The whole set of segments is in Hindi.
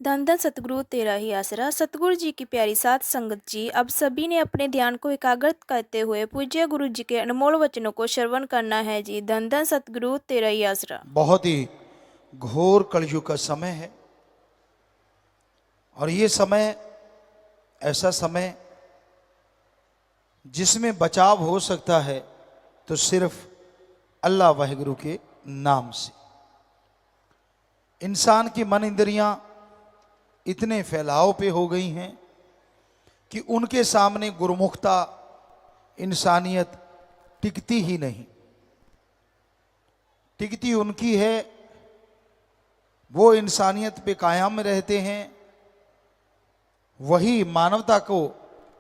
धन धन सतगुरु तेरा ही आसरा। सतगुरु जी की प्यारी साथ संगत जी, अब सभी ने अपने ध्यान को एकाग्रत करते हुए पूज्य गुरु जी के अनमोल वचनों को श्रवण करना है जी। धन धन सतगुरु तेरा ही आसरा। बहुत ही घोर कलयुग का समय है और ये समय ऐसा समय जिसमें बचाव हो सकता है तो सिर्फ अल्लाह वाहिगुरु के नाम से। इंसान की मन इंद्रियां इतने फैलाव पे हो गई हैं कि उनके सामने गुरुमुखता इंसानियत टिकती ही नहीं। टिकती उनकी है, वो इंसानियत पे कायम रहते हैं, वही मानवता को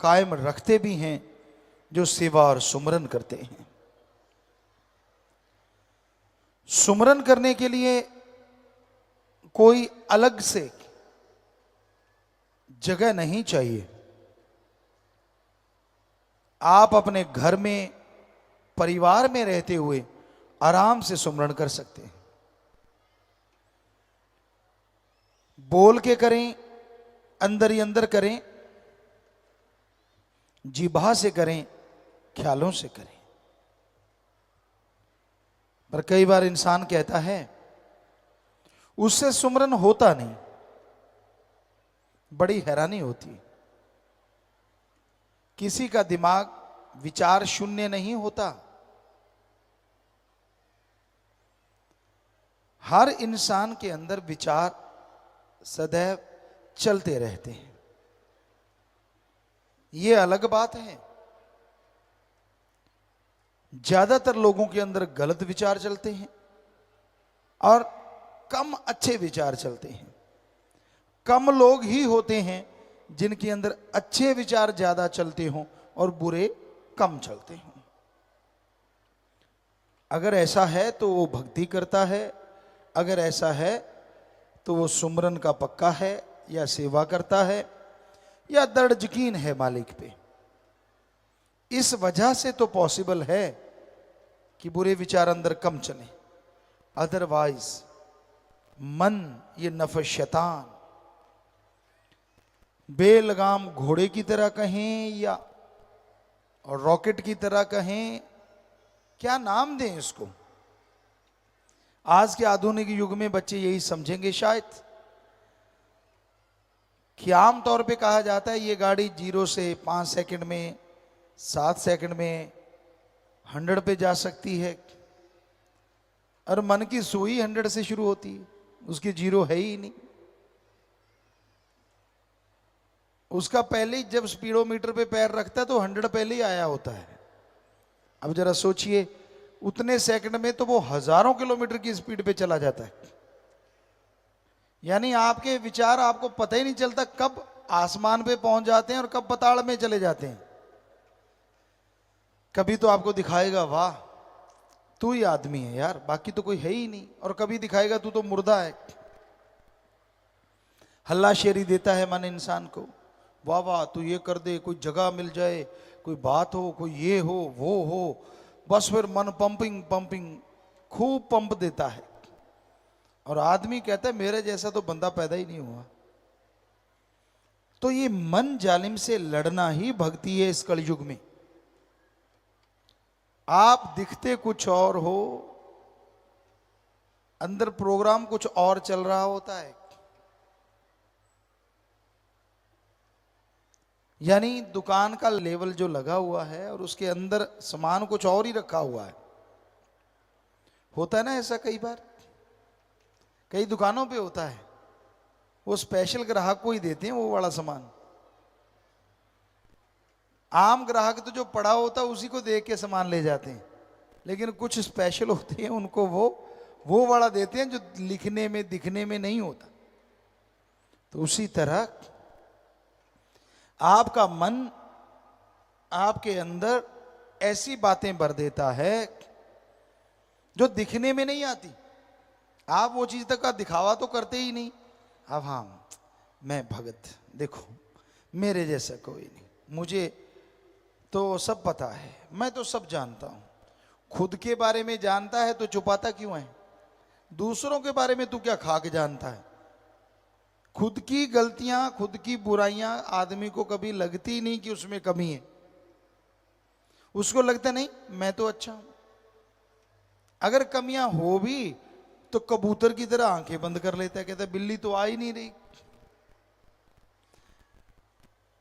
कायम रखते भी हैं जो सेवा और सुमरन करते हैं। सुमरन करने के लिए कोई अलग से जगह नहीं चाहिए। आप अपने घर में परिवार में रहते हुए आराम से सुमरन कर सकते हैं। बोल के करें, अंदर ही अंदर करें, जिह्वा से करें, ख्यालों से करें। पर कई बार इंसान कहता है उससे सुमरन होता नहीं। बड़ी हैरानी होती है। किसी का दिमाग विचार शून्य नहीं होता। हर इंसान के अंदर विचार सदैव चलते रहते हैं। यह अलग बात है, ज्यादातर लोगों के अंदर गलत विचार चलते हैं और कम अच्छे विचार चलते हैं। कम लोग ही होते हैं जिनके अंदर अच्छे विचार ज्यादा चलते हों और बुरे कम चलते हों। अगर ऐसा है तो वो भक्ति करता है, अगर ऐसा है तो वो सुमरन का पक्का है या सेवा करता है या दृढ़ यकीन है मालिक पे। इस वजह से तो पॉसिबल है कि बुरे विचार अंदर कम चले। अदरवाइज मन ये नफ़ शैतान बेलगाम घोड़े की तरह कहें या रॉकेट की तरह कहें, क्या नाम दें इसको। आज के आधुनिक युग में बच्चे यही समझेंगे शायद कि आमतौर पे कहा जाता है ये गाड़ी 0 से 5 सेकंड में, 7 सेकंड में 100 पे जा सकती है। और मन की सुई 100 से शुरू होती है, उसकी 0 है ही नहीं। उसका पहले ही जब स्पीडोमीटर पे पैर रखता है तो 100 पहले ही आया होता है। अब जरा सोचिए, उतने सेकंड में तो वो हजारों किलोमीटर की स्पीड पे चला जाता है। यानी आपके विचार आपको पता ही नहीं चलता कब आसमान पे पहुंच जाते हैं और कब पाताल में चले जाते हैं। कभी तो आपको दिखाएगा वाह तू ही आदमी है यार, बाकी तो कोई है ही नहीं, और कभी दिखाएगा तू तो मुर्दा है। हल्लाशेरी देता है मन इंसान को, वाह वाह तू ये कर दे, कोई जगह मिल जाए, कोई बात हो, कोई ये हो वो हो, बस फिर मन पंपिंग पंपिंग खूब पंप देता है। और आदमी कहता है मेरे जैसा तो बंदा पैदा ही नहीं हुआ। तो ये मन जालिम से लड़ना ही भक्ति है इस कलयुग में। आप दिखते कुछ और हो, अंदर प्रोग्राम कुछ और चल रहा होता है। यानी दुकान का लेवल जो लगा हुआ है और उसके अंदर सामान कुछ और ही रखा हुआ है। होता है ना ऐसा, कई बार कई दुकानों पे होता है, वो स्पेशल ग्राहक को ही देते हैं वो वाला सामान। आम ग्राहक तो जो पड़ा होता है उसी को देख के सामान ले जाते हैं, लेकिन कुछ स्पेशल होते हैं उनको वो वाला देते हैं जो लिखने में दिखने में नहीं होता। तो उसी तरह आपका मन आपके अंदर ऐसी बातें भर देता है जो दिखने में नहीं आती। आप वो चीज तक का दिखावा तो करते ही नहीं। अब हाँ मैं भगत, देखो मेरे जैसा कोई नहीं, मुझे तो सब पता है, मैं तो सब जानता हूं। खुद के बारे में जानता है तो छुपाता क्यों है? दूसरों के बारे में तू क्या खाक जानता है? खुद की गलतियां, खुद की बुराइयां आदमी को कभी लगती नहीं कि उसमें कमी है। उसको लगता नहीं मैं तो अच्छा हूं। अगर कमियां हो भी तो कबूतर की तरह आंखें बंद कर लेता है, कहता है बिल्ली तो आ ही नहीं रही।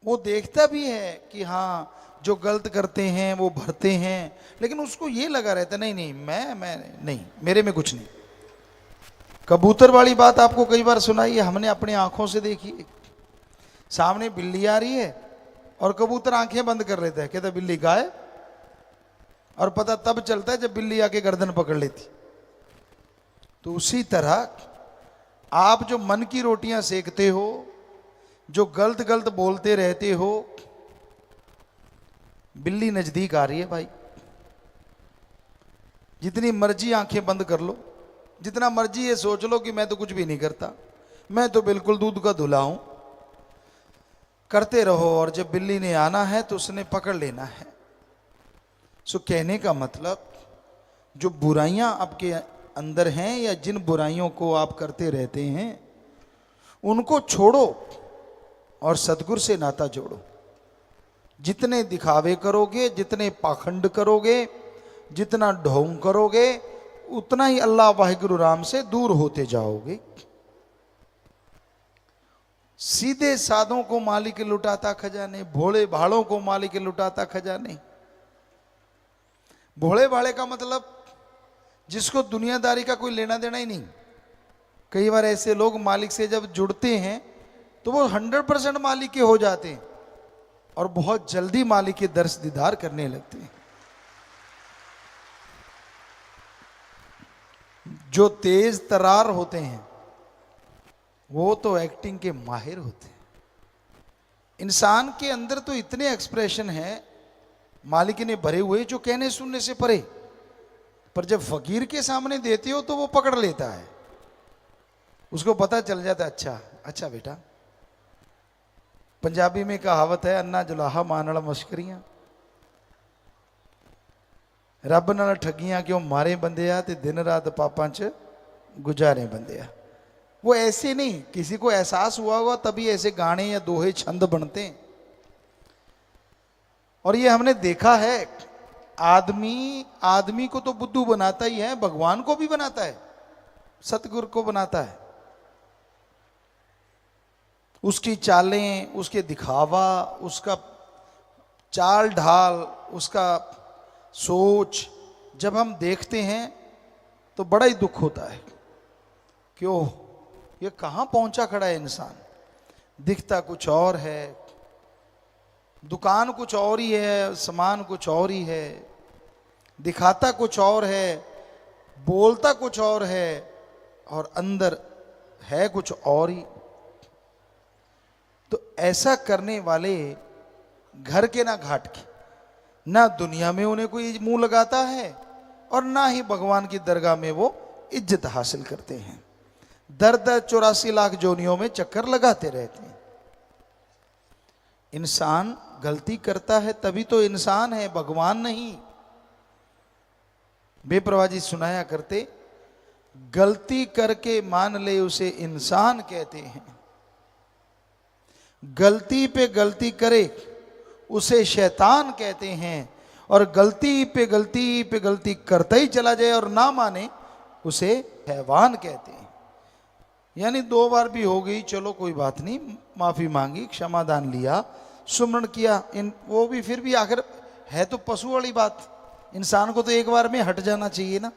वो देखता भी है कि हाँ जो गलत करते हैं वो भरते हैं, लेकिन उसको ये लगा रहता नहीं नहीं मैं नहीं, मेरे में कुछ नहीं। कबूतर वाली बात आपको कई बार सुनाई है, हमने अपनी आंखों से देखी है। सामने बिल्ली आ रही है और कबूतर आंखें बंद कर लेता है, कहता बिल्ली गायब। और पता तब चलता है जब बिल्ली आके गर्दन पकड़ लेती। तो उसी तरह आप जो मन की रोटियां सेकते हो, जो गलत गलत बोलते रहते हो, बिल्ली नजदीक आ रही है भाई। जितनी मर्जी आंखें बंद कर लो, जितना मर्जी ये सोच लो कि मैं तो कुछ भी नहीं करता, मैं तो बिल्कुल दूध का धुला हूं, करते रहो। और जब बिल्ली ने आना है तो उसने पकड़ लेना है। सो कहने का मतलब, जो बुराइयां आपके अंदर हैं या जिन बुराइयों को आप करते रहते हैं, उनको छोड़ो और सतगुरु से नाता जोड़ो। जितने दिखावे करोगे, जितने पाखंड करोगे, जितना ढोंग करोगे, उतना ही अल्लाह वाहिगुरु राम से दूर होते जाओगे। सीधे साधों को मालिक लुटाता खजाने, भोले भालों को मालिक लुटाता खजाने। भोले भाले का मतलब जिसको दुनियादारी का कोई लेना देना ही नहीं। कई बार ऐसे लोग मालिक से जब जुड़ते हैं तो वो 100% मालिक के हो जाते हैं और बहुत जल्दी मालिक के दर्श दीदार करने लगते हैं। जो तेज तरार होते हैं वो तो एक्टिंग के माहिर होते हैं। इंसान के अंदर तो इतने एक्सप्रेशन हैं मालिक ने भरे हुए जो कहने सुनने से परे, पर जब फकीर के सामने देते हो तो वो पकड़ लेता है। उसको पता चल जाता है, अच्छा अच्छा बेटा। पंजाबी में कहावत है, अन्ना जुलाहा मानल मश्करियां, रब नाल ठगियां क्यों मारे बंदिया ते दिन रात पापां च गुजारे बंदिया। वो ऐसे नहीं, किसी को एहसास हुआ होगा तभी ऐसे गाने या दोहे छंद बनते हैं। और ये हमने देखा है, आदमी को तो बुद्धू बनाता ही है, भगवान को भी बनाता है, सतगुरु को बनाता है। उसकी चालें, उसके दिखावा, उसका चाल ढाल, उसका सोच जब हम देखते हैं तो बड़ा ही दुख होता है कि ओह ये कहां पहुंचा खड़ा है इंसान। दिखता कुछ और है, दुकान कुछ और ही है, सामान कुछ और ही है, दिखाता कुछ और है, बोलता कुछ और है, और अंदर है कुछ और ही। तो ऐसा करने वाले घर के ना घाट के, ना दुनिया में उन्हें कोई मुंह लगाता है और ना ही भगवान की दरगाह में वो इज्जत हासिल करते हैं। दर दर 84 लाख जोनियों में चक्कर लगाते रहते हैं। इंसान गलती करता है तभी तो इंसान है, भगवान नहीं। बेप्रवाह जी सुनाया करते, गलती करके मान ले उसे इंसान कहते हैं, गलती पे गलती करे उसे शैतान कहते हैं, और गलती पे गलती करता ही चला जाए और ना माने उसे हैवान कहते हैं। यानी 2 बार भी हो गई, चलो कोई बात नहीं, माफी मांगी, क्षमादान लिया, सुमरण किया, वो भी फिर भी आखिर है तो पशु वाली बात। इंसान को तो एक बार में हट जाना चाहिए ना।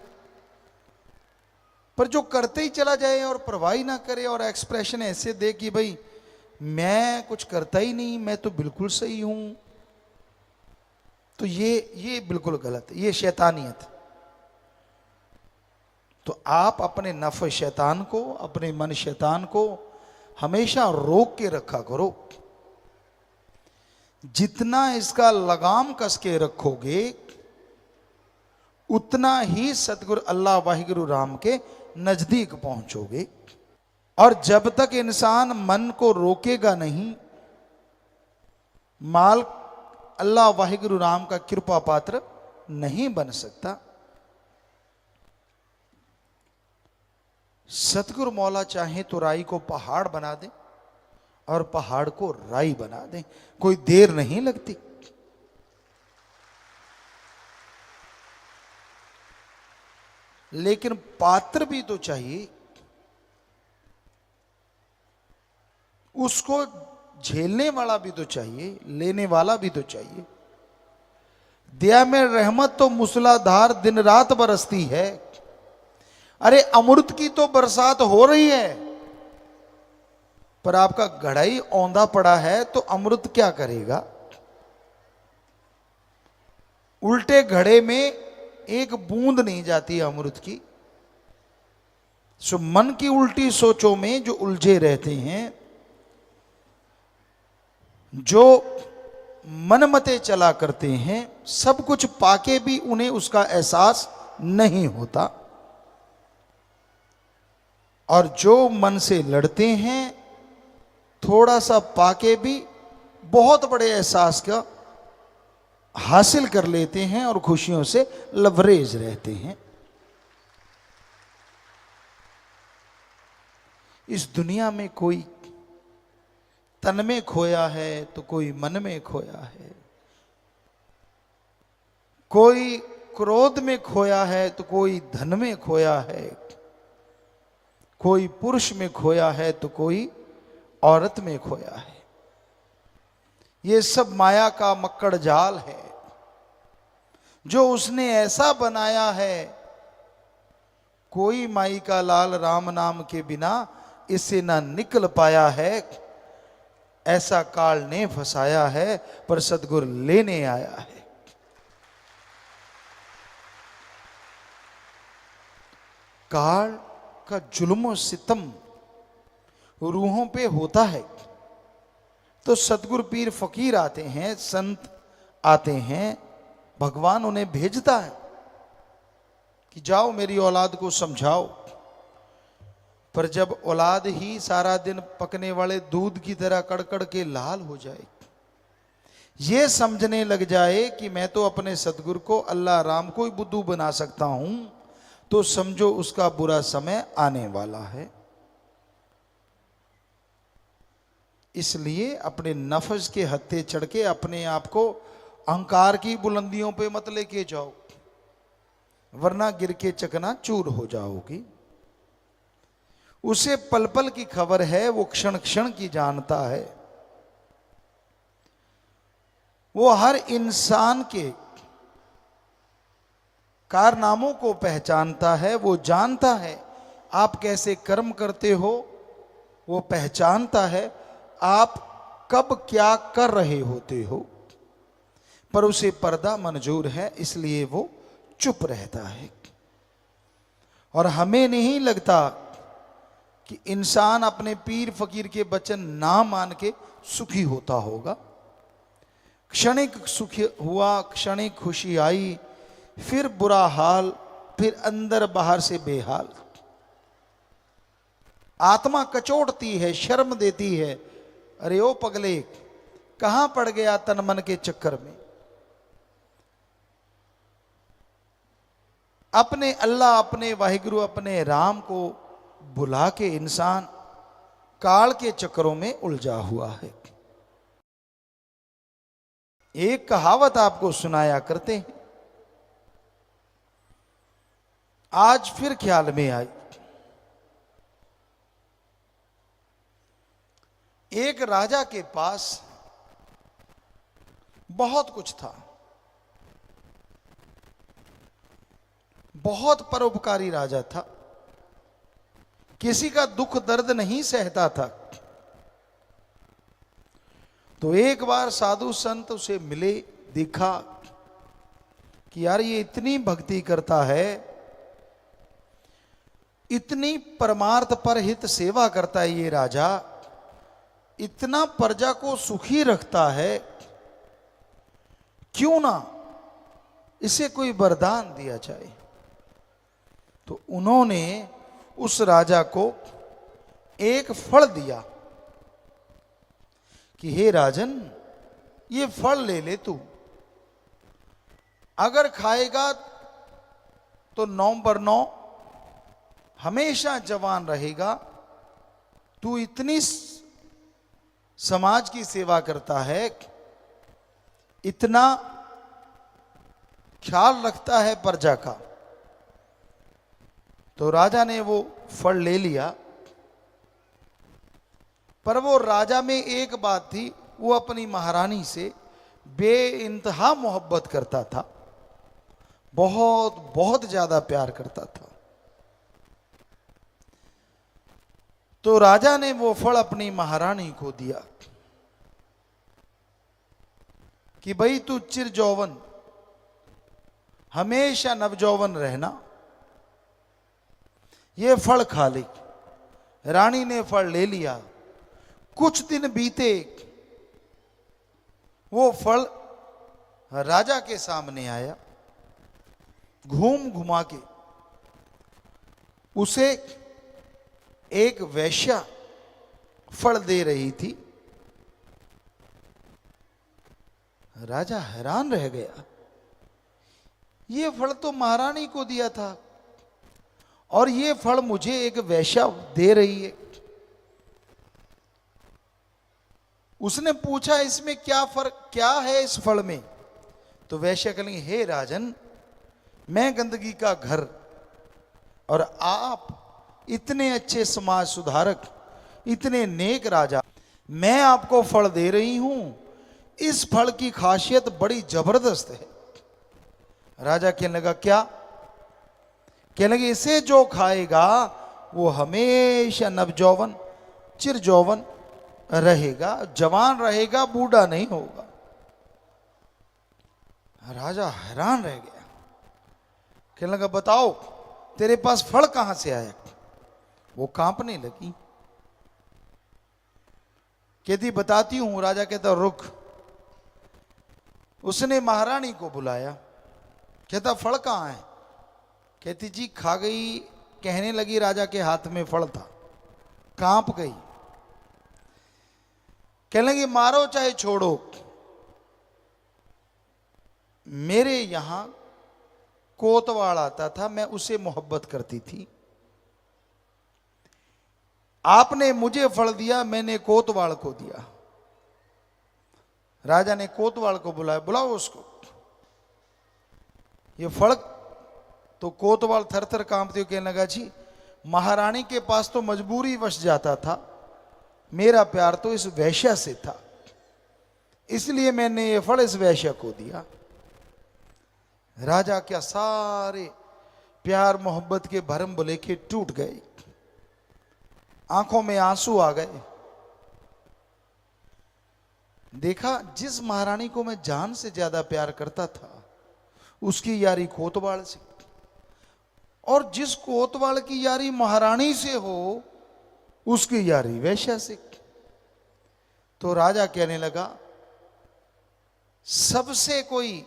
पर जो करते ही चला जाए और परवाह ही ना करे और एक्सप्रेशन ऐसे दे कि भाई मैं कुछ करता ही नहीं, मैं तो बिल्कुल सही हूं, तो ये बिल्कुल गलत है, ये शैतानियत। तो आप अपने नफ शैतान को, अपने मन शैतान को हमेशा रोक के रखा करो। जितना इसका लगाम कस के रखोगे उतना ही सतगुरु अल्लाह वाहिगुरु राम के नजदीक पहुंचोगे। और जब तक इंसान मन को रोकेगा नहीं, माल अल्लाह वाहिगुरु राम का कृपा पात्र नहीं बन सकता। सतगुरु मौला चाहे तो राई को पहाड़ बना दे, और पहाड़ को राई बना दें, कोई देर नहीं लगती। लेकिन पात्र भी तो चाहिए, उसको झेलने वाला भी तो चाहिए, लेने वाला भी तो चाहिए। दया में रहमत तो मूसलाधार दिन रात बरसती है। अरे अमृत की तो बरसात हो रही है, पर आपका घड़ा ही औंधा पड़ा है तो अमृत क्या करेगा। उल्टे घड़े में एक बूंद नहीं जाती अमृत की। सो मन की उल्टी सोचों में जो उलझे रहते हैं, जो मनमते चला करते हैं, सब कुछ पाके भी उन्हें उसका एहसास नहीं होता। और जो मन से लड़ते हैं, थोड़ा सा पाके भी बहुत बड़े एहसास का हासिल कर लेते हैं और खुशियों से लवरेज रहते हैं। इस दुनिया में कोई तन में खोया है तो कोई मन में खोया है, कोई क्रोध में खोया है तो कोई धन में खोया है, कोई पुरुष में खोया है तो कोई औरत में खोया है। ये सब माया का मक्कड़ जाल है जो उसने ऐसा बनाया है। कोई माई का लाल राम नाम के बिना इससे ना निकल पाया है। ऐसा काल ने फंसाया है, पर सदगुरु लेने आया है। काल का जुल्म सितम रूहों पे होता है तो सतगुरु पीर फकीर आते हैं, संत आते हैं, भगवान उन्हें भेजता है कि जाओ मेरी औलाद को समझाओ। पर जब औलाद ही सारा दिन पकने वाले दूध की तरह कड़कड़ के लाल हो जाए, ये समझने लग जाए कि मैं तो अपने सतगुरु को अल्लाह राम को ही बुद्धू बना सकता हूं, तो समझो उसका बुरा समय आने वाला है। इसलिए अपने नफ्स के हत्थे चढ़ के अपने आप को अहंकार की बुलंदियों पे मत लेके जाओ, वरना गिर के चकनाचूर हो जाओगी। उसे पल पल की खबर है, वो क्षण क्षण की जानता है। वो हर इंसान के कारनामों को पहचानता है। वो जानता है आप कैसे कर्म करते हो, वो पहचानता है आप कब क्या कर रहे होते हो। पर उसे पर्दा मंजूर है, इसलिए वो चुप रहता है। और हमें नहीं लगता कि इंसान अपने पीर फकीर के वचन ना मान के सुखी होता होगा। क्षणिक सुख हुआ, क्षणिक खुशी आई, फिर बुरा हाल, फिर अंदर बाहर से बेहाल। आत्मा कचोटती है, शर्म देती है, अरे ओ पगले कहां पड़ गया तन मन के चक्कर में। अपने अल्लाह, अपने वाहिगुरु, अपने राम को बुला के इंसान काल के चक्करों में उलझा हुआ है। एक कहावत आपको सुनाया करते हैं, आज फिर ख्याल में आई। एक राजा के पास बहुत कुछ था, बहुत परोपकारी राजा था, किसी का दुख दर्द नहीं सहता था। तो एक बार साधु संत उसे मिले, देखा कि यार ये इतनी भक्ति करता है, इतनी परमार्थ पर हित सेवा करता है ये राजा, इतना प्रजा को सुखी रखता है, क्यों ना इसे कोई वरदान दिया जाए। तो उन्होंने उस राजा को एक फल दिया कि हे राजन, ये फल ले ले तू, अगर खाएगा तो 9/9 हमेशा जवान रहेगा। तू इतनी समाज की सेवा करता है, इतना ख्याल रखता है प्रजा का। तो राजा ने वो फल ले लिया, पर वो राजा में एक बात थी, वो अपनी महारानी से बेइंतहा मोहब्बत करता था, बहुत बहुत ज्यादा प्यार करता था। तो राजा ने वो फल अपनी महारानी को दिया कि भाई तू चिर जौवन, हमेशा नवजौवन रहना, ये फल खा ले। रानी ने फल ले लिया। कुछ दिन बीते, वो फल राजा के सामने आया। घूम घुमा के उसे एक वैश्या फल दे रही थी। राजा हैरान रह गया, ये फल तो महारानी को दिया था और ये फल मुझे एक वैश्या दे रही है। उसने पूछा इसमें क्या फर्क, क्या है इस फल में? तो वैश्या कहेंगे, हे राजन, मैं गंदगी का घर और आप इतने अच्छे समाज सुधारक, इतने नेक राजा, मैं आपको फल दे रही हूं, इस फल की खासियत बड़ी जबरदस्त है। राजा कहने लगा, क्या? कहने लगे, इसे जो खाएगा वो हमेशा नवजौवन, चिर जौवन रहेगा, जवान रहेगा, बूढ़ा नहीं होगा। राजा हैरान रह गया, कहने लगा, बताओ तेरे पास फल कहां से आया? वो कांपने लगी, कहती बताती हूं। राजा कहता रुक। उसने महारानी को बुलाया, कहता फल कहां है? कहती जी खा गई। कहने लगी, राजा के हाथ में फल था, कांप गई। कहने लगी, मारो चाहे छोड़ो, मेरे यहां कोतवाल आता था, मैं उसे मोहब्बत करती थी। आपने मुझे फल दिया, मैंने कोतवाल को दिया। राजा ने कोतवाल को बुलाया, बुलाओ उसको। ये फल तो कोतवाल थर थर कांपते हुए कहने लगा, जी महारानी के पास तो मजबूरी वश जाता था, मेरा प्यार तो इस वैश्या से था, इसलिए मैंने ये फल इस वैश्या को दिया। राजा क्या सारे प्यार मोहब्बत के भरम लेके टूट गए, आंखों में आंसू आ गए। देखा, जिस महारानी को मैं जान से ज्यादा प्यार करता था, उसकी यारी कोतवाल से, और जिस कोतवाल की यारी महारानी से हो, उसकी यारी वैश्या से। तो राजा कहने लगा, सबसे कोई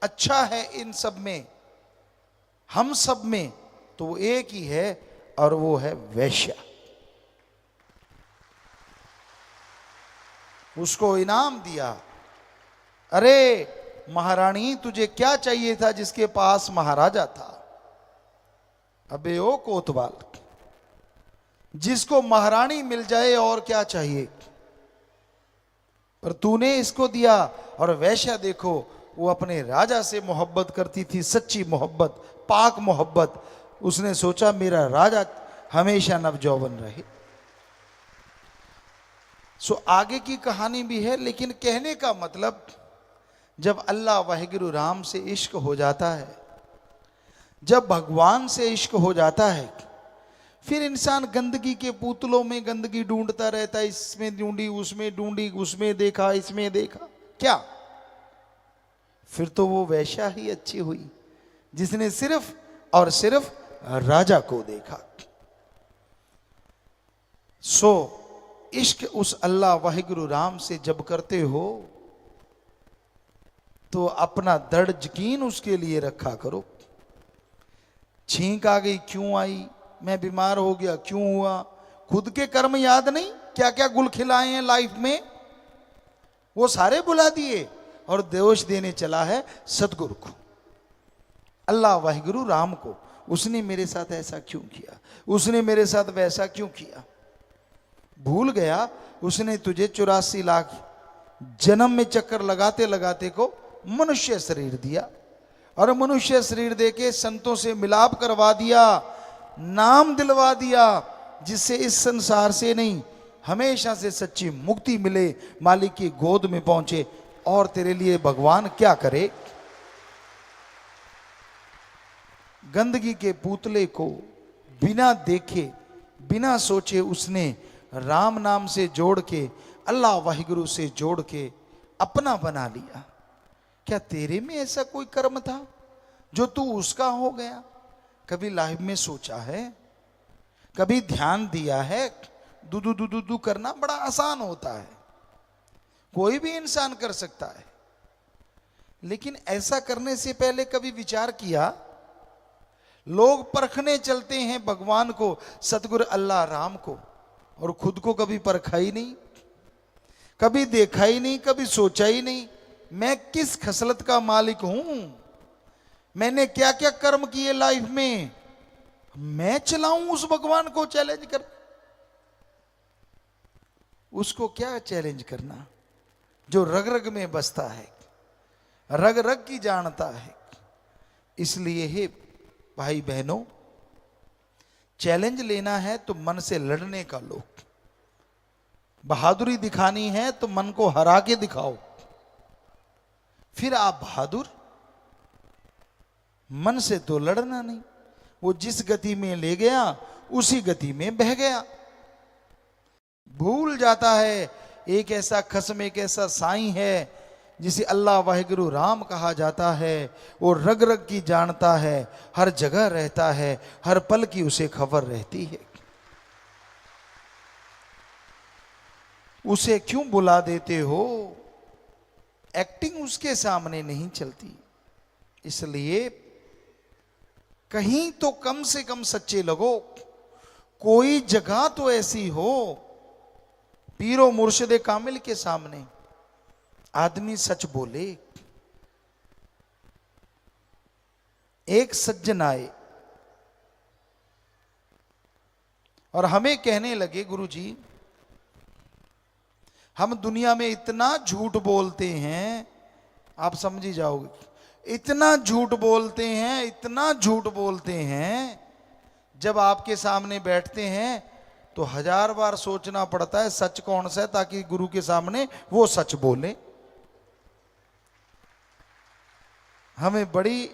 अच्छा है इन सब में, हम सब में तो वो एक ही है, और वो है वैश्या। उसको इनाम दिया। अरे महारानी, तुझे क्या चाहिए था जिसके पास महाराजा था? अबे ओ कोतवाल, जिसको महारानी मिल जाए और क्या चाहिए, पर तूने इसको दिया। और वैश्या देखो, वो अपने राजा से मोहब्बत करती थी, सच्ची मोहब्बत, पाक मोहब्बत। उसने सोचा मेरा राजा हमेशा नवजौवन रहे। सो आगे की कहानी भी है, लेकिन कहने का मतलब, जब अल्लाह वाहिगुरु राम से इश्क हो जाता है, जब भगवान से इश्क हो जाता है, फिर इंसान गंदगी के पुतलों में गंदगी ढूंढता रहता है, इसमें ढूंढी, उसमें देखा, इसमें देखा, क्या? फिर तो वो वैश्या ही अच्छी हुई जिसने सिर्फ और सिर्फ राजा को देखा। सो इश्क उस अल्लाह वाहिगुरु राम से जब करते हो, तो अपना दृढ़ यकीन उसके लिए रखा करो। छींक आ गई, क्यों आई? मैं बीमार हो गया, क्यों हुआ? खुद के कर्म याद नहीं, क्या क्या गुल खिलाए हैं लाइफ में, वो सारे बुला दिए, और दोष देने चला है सतगुरु को, अल्लाह वाहिगुरु राम को। उसने मेरे साथ ऐसा क्यों किया, उसने मेरे साथ वैसा क्यों किया? भूल गया उसने तुझे 84 लाख जन्म में चक्कर लगाते लगाते को मनुष्य शरीर दिया, और मनुष्य शरीर देके संतों से मिलाप करवा दिया, नाम दिलवा दिया, जिससे इस संसार से नहीं हमेशा से सच्ची मुक्ति मिले, मालिक की गोद में पहुंचे। और तेरे लिए भगवान क्या करे? गंदगी के पुतले को बिना देखे बिना सोचे उसने राम नाम से जोड़ के, अल्लाह वाहिगुरु से जोड़ के अपना बना लिया। क्या तेरे में ऐसा कोई कर्म था जो तू उसका हो गया? कभी लाइफ में सोचा है? कभी ध्यान दिया है? दुदू दुदू दू करना बड़ा आसान होता है, कोई भी इंसान कर सकता है, लेकिन ऐसा करने से पहले कभी विचार किया? लोग परखने चलते हैं भगवान को, सतगुरु अल्लाह राम को, और खुद को कभी परखा ही नहीं, कभी देखा ही नहीं, कभी सोचा ही नहीं मैं किस खसलत का मालिक हूं, मैंने क्या क्या कर्म किए लाइफ में, मैं चलाऊं उस भगवान को चैलेंज कर। उसको क्या चैलेंज करना जो रग रग में बसता है, रग रग की जानता है। इसलिए हे भाई बहनों, चैलेंज लेना है तो मन से लड़ने का लो, बहादुरी दिखानी है तो मन को हरा के दिखाओ, फिर आप बहादुर। मन से तो लड़ना नहीं, वो जिस गति में ले गया उसी गति में बह गया। भूल जाता है एक ऐसा खसम, एक ऐसा साईं है जिसे अल्लाह वाहिगुरु राम कहा जाता है, वो रग रग की जानता है, हर जगह रहता है, हर पल की उसे खबर रहती है। उसे क्यों बुला देते हो? एक्टिंग उसके सामने नहीं चलती। इसलिए कहीं तो कम से कम सच्चे लगो, कोई जगह तो ऐसी हो पीरो मुर्शिदे कामिल के सामने आदमी सच बोले। एक सज्जन आए और हमें कहने लगे, गुरुजी हम दुनिया में इतना झूठ बोलते हैं, आप समझ ही जाओगे, इतना झूठ बोलते हैं, इतना झूठ बोलते हैं, जब आपके सामने बैठते हैं तो 1000 बार सोचना पड़ता है सच कौन सा है, ताकि गुरु के सामने वो सच बोले। हमें बड़ी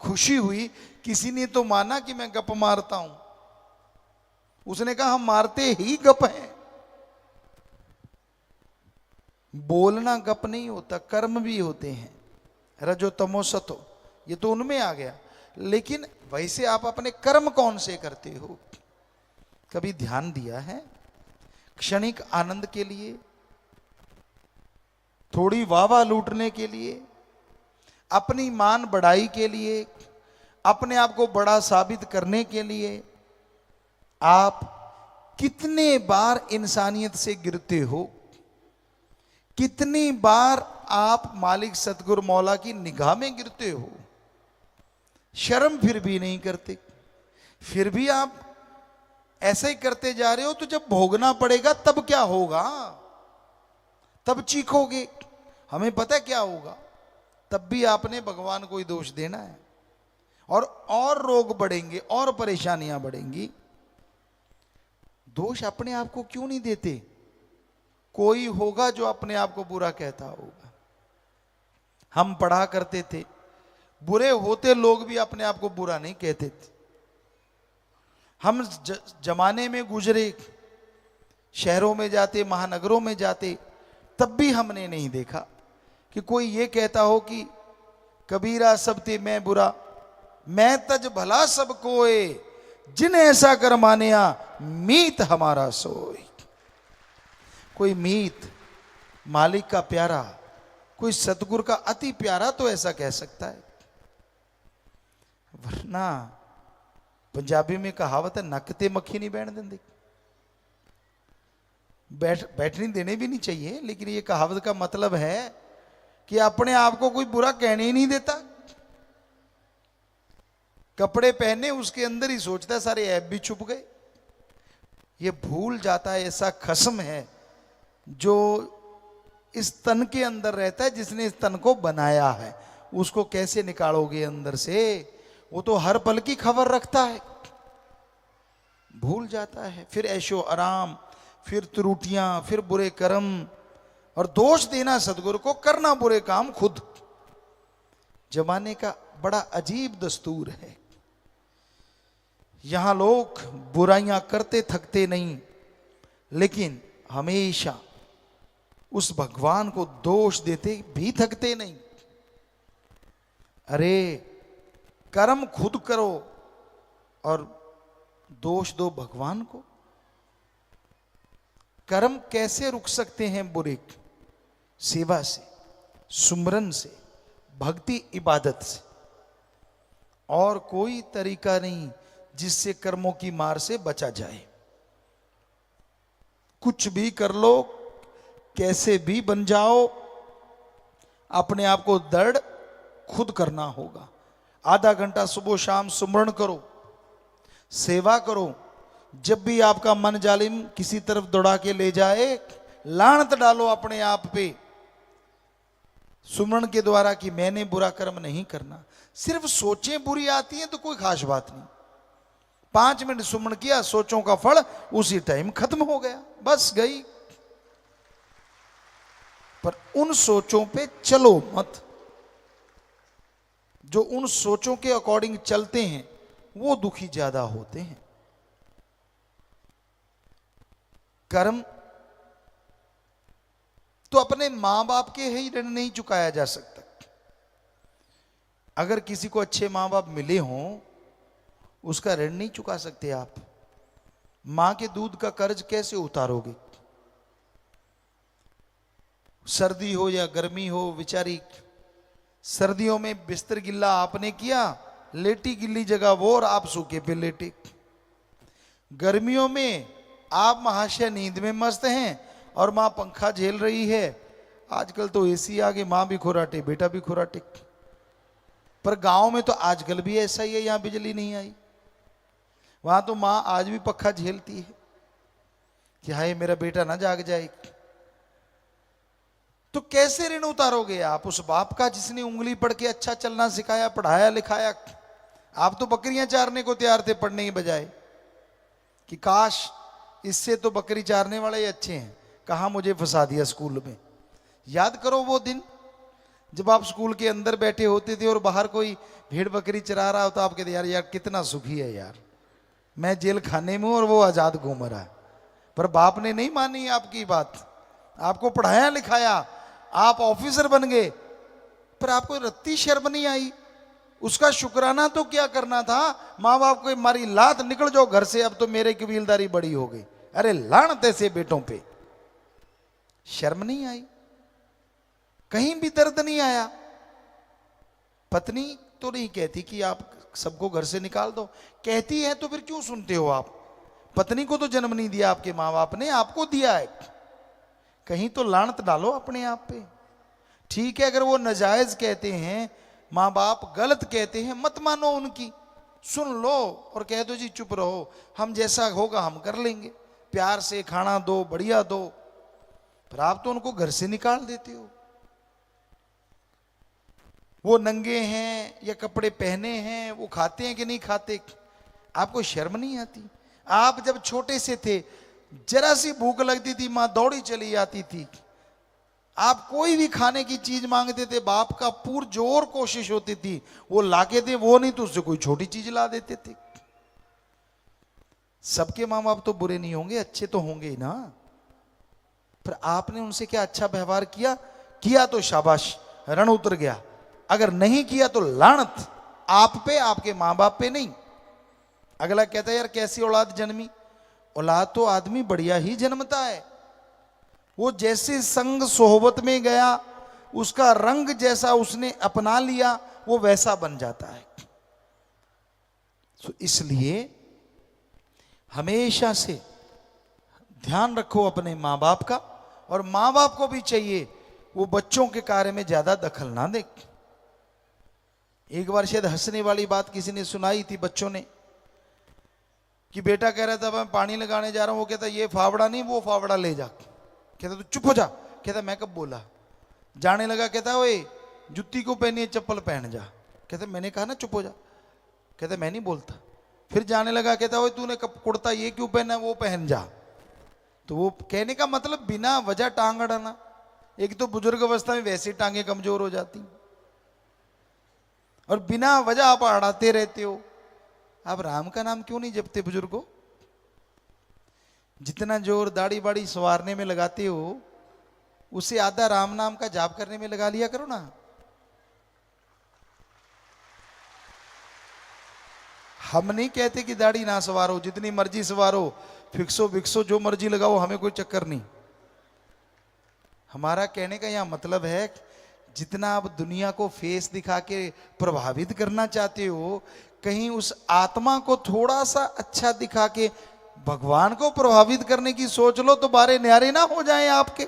खुशी हुई, किसी ने तो माना कि मैं गप मारता हूं, उसने कहा हम मारते ही गप हैं। बोलना गप नहीं होता, कर्म भी होते हैं, रजो तमो सतो, ये तो उनमें आ गया। लेकिन वैसे आप अपने कर्म कौन से करते हो? कभी ध्यान दिया है? क्षणिक आनंद के लिए, थोड़ी वाह लूटने के लिए, अपनी मान बढ़ाई के लिए, अपने आप को बड़ा साबित करने के लिए आप कितने बार इंसानियत से गिरते हो? कितनी बार आप मालिक सतगुरु मौला की निगाह में गिरते हो? शर्म फिर भी नहीं करते, फिर भी आप ऐसे ही करते जा रहे हो। तो जब भोगना पड़ेगा तब क्या होगा? तब चीखोगे, हमें पता है क्या होगा, तब भी आपने भगवान को ही दोष देना है, और रोग बढ़ेंगे और परेशानियां बढ़ेंगी। दोष अपने आप को क्यों नहीं देते? कोई होगा जो अपने आप को बुरा कहता होगा। हम पढ़ा करते थे, बुरे होते लोग भी अपने आप को बुरा नहीं कहते थे। हम जमाने में गुजरे, शहरों में जाते, महानगरों में जाते, तब भी हमने नहीं देखा कि कोई ये कहता हो कि कबीरा सब ते मैं बुरा, मैं तज भला सब कोय, जिन ऐसा कर मानिया मीत हमारा सोई। कोई मीत, मालिक का प्यारा, कोई सतगुरु का अति प्यारा तो ऐसा कह सकता है, वरना पंजाबी में कहावत है, नक ते मक्खी नहीं बैठ देंगे। बैठने देने भी नहीं चाहिए, लेकिन ये कहावत का मतलब है कि अपने आप को कोई बुरा कहने ही नहीं देता। कपड़े पहने उसके अंदर ही सोचता है सारे ऐब भी छुप गए, ये भूल जाता है ऐसा खसम है जो इस तन के अंदर रहता है, जिसने इस तन को बनाया है। उसको कैसे निकालोगे अंदर से? वो तो हर पल की खबर रखता है, भूल जाता है। फिर ऐशो आराम, फिर त्रुटियां, फिर बुरे कर्म, और दोष देना सदगुरु को, करना बुरे काम खुद। जमाने का बड़ा अजीब दस्तूर है। यहां लोग बुराइयां करते थकते नहीं, लेकिन हमेशा उस भगवान को दोष देते भी थकते नहीं। अरे कर्म खुद करो और दोष दो भगवान को। कर्म कैसे रुक सकते हैं बुरे? सेवा से, सुमरन से, भक्ति इबादत से। और कोई तरीका नहीं जिससे कर्मों की मार से बचा जाए। कुछ भी कर लो, कैसे भी बन जाओ, अपने आप को दृढ़ खुद करना होगा। आधा घंटा सुबह शाम सुमरण करो, सेवा करो। जब भी आपका मन जालिम किसी तरफ दौड़ा के ले जाए, लानत डालो अपने आप पे सुमरण के द्वारा कि मैंने बुरा कर्म नहीं करना। सिर्फ सोचें बुरी आती हैं तो कोई खास बात नहीं। 5 मिनट सुमरण किया, सोचों का फल उसी टाइम खत्म हो गया, बस गई। पर उन सोचों पे चलो मत। जो उन सोचों के अकॉर्डिंग चलते हैं वो दुखी ज्यादा होते हैं। कर्म तो अपने मां बाप के ही ऋण नहीं चुकाया जा सकता। अगर किसी को अच्छे मां बाप मिले हों, उसका ऋण नहीं चुका सकते आप। मां के दूध का कर्ज कैसे उतारोगे? सर्दी हो या गर्मी हो, बेचारी सर्दियों में बिस्तर गिल्ला आपने किया, लेटी गिल्ली जगह वो और आप सूखे पे लेटे। गर्मियों में आप महाशय नींद में मस्त हैं और मां पंखा झेल रही है। आजकल तो एसी आ गए, मां भी खुराटे बेटा भी खुराटे। पर गांव में तो आजकल भी ऐसा ही है, यहां बिजली नहीं आई, वहां तो मां आज भी पंखा झेलती है कि हाय मेरा बेटा ना जाग जाए। तो कैसे ऋण उतारोगे आप उस बाप का जिसने उंगली पढ़ के अच्छा चलना सिखाया, पढ़ाया लिखाया? आप तो बकरियां चारने को तैयार थे पढ़ने की बजाय, कि काश इससे तो बकरी चारने वाले ही अच्छे हैं। कहां मुझे फंसा दिया स्कूल में। याद करो वो दिन जब आप स्कूल के अंदर बैठे होते थे और बाहर कोई भेड़ बकरी चरा रहा होता, आप कहते यार यार कितना सुखी है यार, मैं जेल खाने में और वो आजाद घूम रहा है। पर बाप ने नहीं मानी आपकी बात, आपको पढ़ाया लिखाया, आप ऑफिसर बन गए, पर आपको रत्ती शर्म नहीं आई। उसका शुक्राना तो क्या करना था? माँ बाप को मारी लात, निकल जाओ घर से, अब तो मेरे कबीलदारी बड़ी हो गई। अरे लानत ऐसे बेटों पे, शर्म नहीं आई, कहीं भी दर्द नहीं आया। पत्नी तो नहीं कहती कि आप सबको घर से निकाल दो, कहती है तो फिर क्यों सुनते हो आप? पत्नी को तो जन्म नहीं दिया आपके माँ बाप ने, आपको दिया है। कहीं तो लानत डालो अपने आप पे। ठीक है, अगर वो नाजायज कहते हैं, माँ बाप गलत कहते हैं, मत मानो उनकी, सुन लो और कह दो जी चुप रहो, हम जैसा होगा हम कर लेंगे, प्यार से खाना दो, बढ़िया दो। पर आप तो उनको घर से निकाल देते हो। वो नंगे हैं या कपड़े पहने हैं, वो खाते हैं कि नहीं खाते, आपको शर्म नहीं आती? आप जब छोटे से थे, जरा सी भूख लगती थी, मां दौड़ी चली आती थी। आप कोई भी खाने की चीज मांगते थे, बाप का पुरजोर कोशिश होती थी वो लाके दे, वो नहीं तो उससे कोई छोटी चीज ला देते थे। सबके माँ बाप तो बुरे नहीं होंगे, अच्छे तो होंगे ही ना। पर आपने उनसे क्या अच्छा व्यवहार किया? किया तो शाबाश, रण उतर गया। अगर नहीं किया तो लानत आप पे, आपके मां बाप पे नहीं। अगला कहता है यार कैसी औलाद जन्मी? औलाद तो आदमी बढ़िया ही जन्मता है। वो जैसे संग सोहबत में गया, उसका रंग जैसा उसने अपना लिया, वो वैसा बन जाता है। तो इसलिए हमेशा से ध्यान रखो अपने मां बाप का, और मां बाप को भी चाहिए वो बच्चों के कार्य में ज्यादा दखल ना दे। एक बार शायद हंसने वाली बात किसी ने सुनाई थी, बच्चों ने कि बेटा कह रहा था मैं पानी लगाने जा रहा हूं, वो कहता ये फावड़ा नहीं वो फावड़ा ले जा। कहता तू चुप हो जा। कहता मैं कब बोला। जाने लगा, कहता ओए जुत्ती को पहनी है चप्पल पहन जा। कहता मैंने कहा ना चुप हो जा। कहता मैं नहीं बोलता। फिर जाने लगा, कहता ओए तूने कब कुर्ता ये क्यों पहना है वो पहन जा। तो वो कहने का मतलब बिना वजह टांग अड़ाना। एक तो बुजुर्ग अवस्था में वैसे टांगे कमजोर हो जाती और बिना वजह आप अड़ाते रहते हो। आप राम का नाम क्यों नहीं जपते बुजुर्गों? जितना जोर दाढ़ी बाड़ी संवारने में लगाते हो उसे आधा राम नाम का जाप करने में लगा लिया करो ना। हम नहीं कहते कि दाढ़ी ना संवारो, जितनी मर्जी संवारो, फिक्सो विक्सो जो मर्जी लगाओ, हमें कोई चक्कर नहीं। हमारा कहने का यहां मतलब है जितना आप दुनिया को फेस दिखा के प्रभावित करना चाहते हो, कहीं उस आत्मा को थोड़ा सा अच्छा दिखा के भगवान को प्रभावित करने की सोच लो तो बारे न्यारे ना हो जाएं आपके।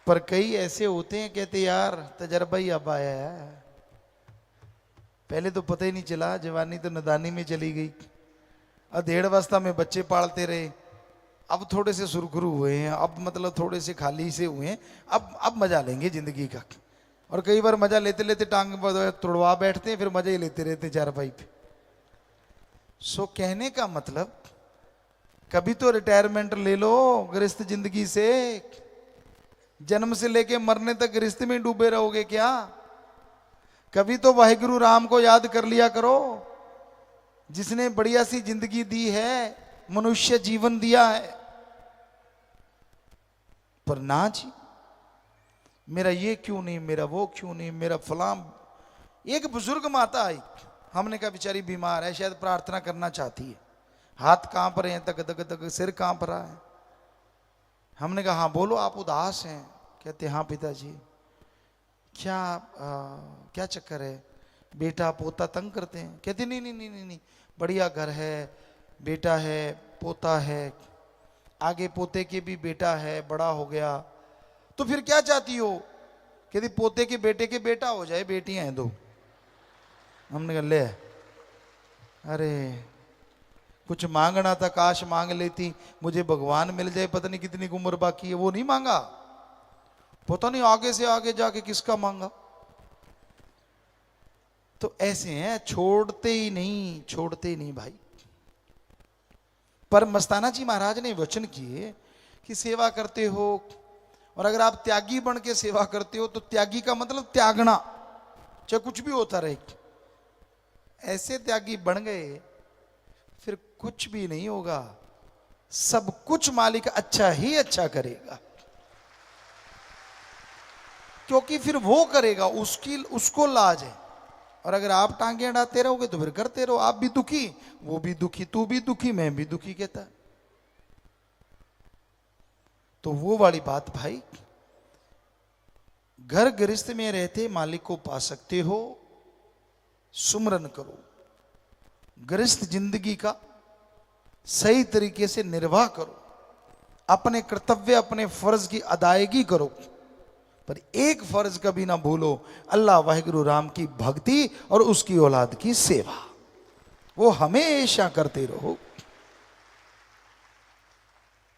पर कई ऐसे होते हैं कहते यार तजर्बा ही अब आया है, पहले तो पता ही नहीं चला, जवानी तो नदानी में चली गई, अधेड़ अवस्था में बच्चे पालते रहे, अब थोड़े से सुरखुरु हुए हैं, अब मतलब थोड़े से खाली से हुए हैं, अब मजा लेंगे जिंदगी का। और कई बार मजा लेते लेते टांग तुड़वा बैठते हैं, फिर मजा ही लेते रहते चारपाई पे। सो कहने का मतलब कभी तो रिटायरमेंट ले लो गृहस्थ जिंदगी से। जन्म से लेके मरने तक गृहस्थ में डूबे रहोगे क्या? कभी तो वाहिगुरु राम को याद कर लिया करो, जिसने बढ़िया सी जिंदगी दी है, मनुष्य जीवन दिया है। पर ना जी, मेरा ये क्यों नहीं, मेरा वो क्यों नहीं, मेरा फलां। एक बुजुर्ग माता आई, हमने कहा बेचारी बीमार है, शायद प्रार्थना करना चाहती है, हाथ कांप रहे हैं, तक तक तक सिर कांप रहा है। हमने कहा हाँ बोलो आप उदास हैं। कहते हाँ पिताजी। क्या चक्कर है? बेटा पोता तंग करते हैं? कहते नहीं नहीं नहीं नहीं नहीं, बढ़िया घर है, बेटा है, पोता है, आगे पोते के भी बेटा है, बड़ा हो गया, तो फिर क्या चाहती हो? कहती पोते के बेटे के बेटा हो जाए, बेटियां हैं दो। हमने कहा ले, अरे कुछ मांगना था, काश मांग लेती, मुझे भगवान मिल जाए, पता नहीं कितनी उम्र बाकी है। वो नहीं मांगा, पता नहीं आगे से आगे जाके किसका मांगा। तो ऐसे हैं, छोड़ते ही नहीं, छोड़ते ही नहीं भाई। पर मस्ताना जी महाराज ने वचन किए कि सेवा करते हो, और अगर आप त्यागी बन के सेवा करते हो तो त्यागी का मतलब त्यागना, चाहे कुछ भी होता रहे। ऐसे त्यागी बन गए फिर कुछ भी नहीं होगा, सब कुछ मालिक अच्छा ही अच्छा करेगा, क्योंकि फिर वो करेगा, उसको लाज है। और अगर आप टांगे अड़ाते रहोगे तो फिर करते रहो, आप भी दुखी, वो भी दुखी, तू भी दुखी, मैं भी दुखी, कहता। तो वो वाली बात भाई, घर गृहस्थ में रहते मालिक को पा सकते हो, सुमरन करो, गृहस्थ जिंदगी का सही तरीके से निर्वाह करो, अपने कर्तव्य अपने फर्ज की अदायगी करो, पर एक फर्ज कभी ना भूलो, अल्लाह वाहिगुरु राम की भक्ति और उसकी औलाद की सेवा, वो हमेशा करते रहो।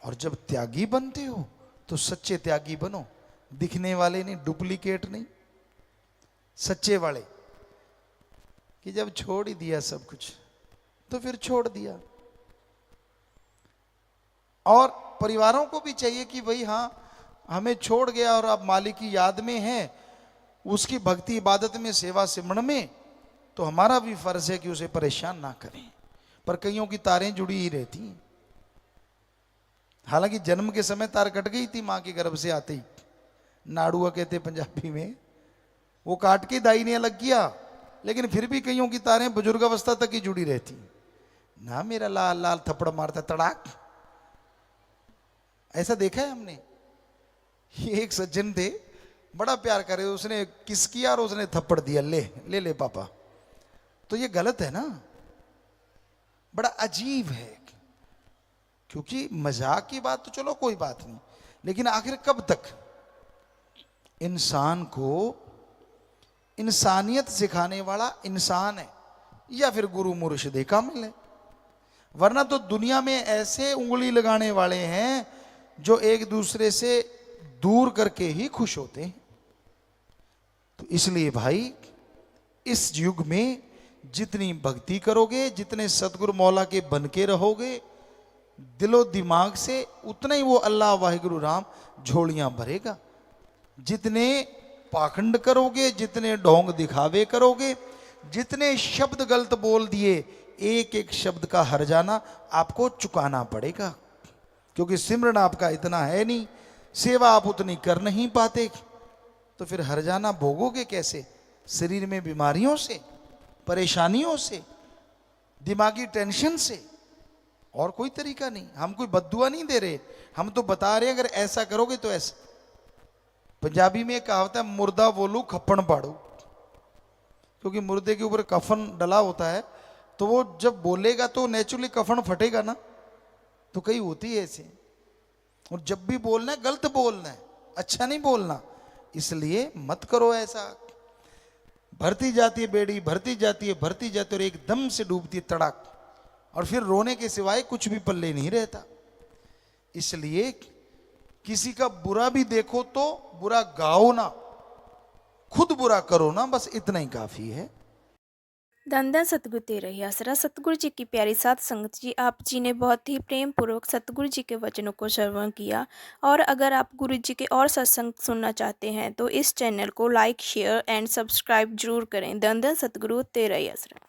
और जब त्यागी बनते हो तो सच्चे त्यागी बनो, दिखने वाले नहीं, डुप्लीकेट नहीं, सच्चे वाले। कि जब छोड़ ही दिया सब कुछ तो फिर छोड़ दिया। और परिवारों को भी चाहिए कि भाई हाँ हमें छोड़ गया और अब मालिक की याद में है, उसकी भक्ति इबादत में सेवा सिमरन में, तो हमारा भी फर्ज है कि उसे परेशान ना करें। पर कईयों की तारें जुड़ी ही रहती हैं। हालांकि जन्म के समय तार कट गई थी मां के गर्भ से आते ही, नाड़ुआ कहते पंजाबी में, वो काट के दाई ने अलग किया, लेकिन फिर भी कईयों की तारें बुजुर्ग अवस्था तक ही जुड़ी रहती ना। मेरा लाल लाल थप्पड़ मारता तड़ाक, ऐसा देखा है हमने। ये एक सज्जन थे, बड़ा प्यार करे, उसने किस किया और उसने थप्पड़ दिया, ले ले ले पापा। तो ये गलत है ना, बड़ा अजीब है। क्योंकि मजाक की बात तो चलो कोई बात नहीं, लेकिन आखिर कब तक इंसान को इंसानियत सिखाने वाला इंसान है या फिर गुरु मुर्शिदे कामिल है। वरना तो दुनिया में ऐसे उंगली लगाने वाले हैं जो एक दूसरे से दूर करके ही खुश होते हैं। तो इसलिए भाई इस युग में जितनी भक्ति करोगे, जितने सतगुरु मौला के बन के रहोगे दिलो दिमाग से, उतना ही वो अल्लाह वाहिगुरु राम झोलियां भरेगा। जितने पाखंड करोगे, जितने ढोंग दिखावे करोगे, जितने शब्द गलत बोल दिए, एक एक शब्द का हर्जाना आपको चुकाना पड़ेगा। क्योंकि सिमरन आपका इतना है नहीं, सेवा आप उतनी कर नहीं पाते, तो फिर हर्जाना भोगोगे कैसे? शरीर में बीमारियों से, परेशानियों से, दिमागी टेंशन से, और कोई तरीका नहीं। हम कोई बद्दुआ नहीं दे रहे, हम तो बता रहे हैं अगर ऐसा करोगे तो ऐसा। पंजाबी में एक कहावत है, मुर्दा बोलू खप्पण पाड़ू। क्योंकि मुर्दे के ऊपर कफन डला होता है, तो वो जब बोलेगा तो नेचुरली कफन फटेगा ना। तो कहीं होती है ऐसे। और जब भी बोलना है गलत बोलना है, अच्छा नहीं बोलना। इसलिए मत करो ऐसा। भरती जाती है बेड़ी, भरती जाती है, भरती जाती है और एकदम से डूबती है तड़ाक, और फिर रोने के सिवाय कुछ भी पल्ले नहीं रहता। इसलिए किसी का बुरा भी देखो तो बुरा गाओ ना, खुद बुरा करो ना, बस इतना ही काफी है। धन धन सतगुरु तेरा ही आसरा। सतगुरु जी की प्यारी साध संगत जी, आप जी ने बहुत ही प्रेम पूर्वक सतगुरु जी के वचनों को श्रवण किया। और अगर आप गुरु जी के और सत्संग सुनना चाहते हैं तो इस चैनल को लाइक, शेयर एंड सब्सक्राइब जरूर करें। धन धन सतगुरु तेरा ही आसरा।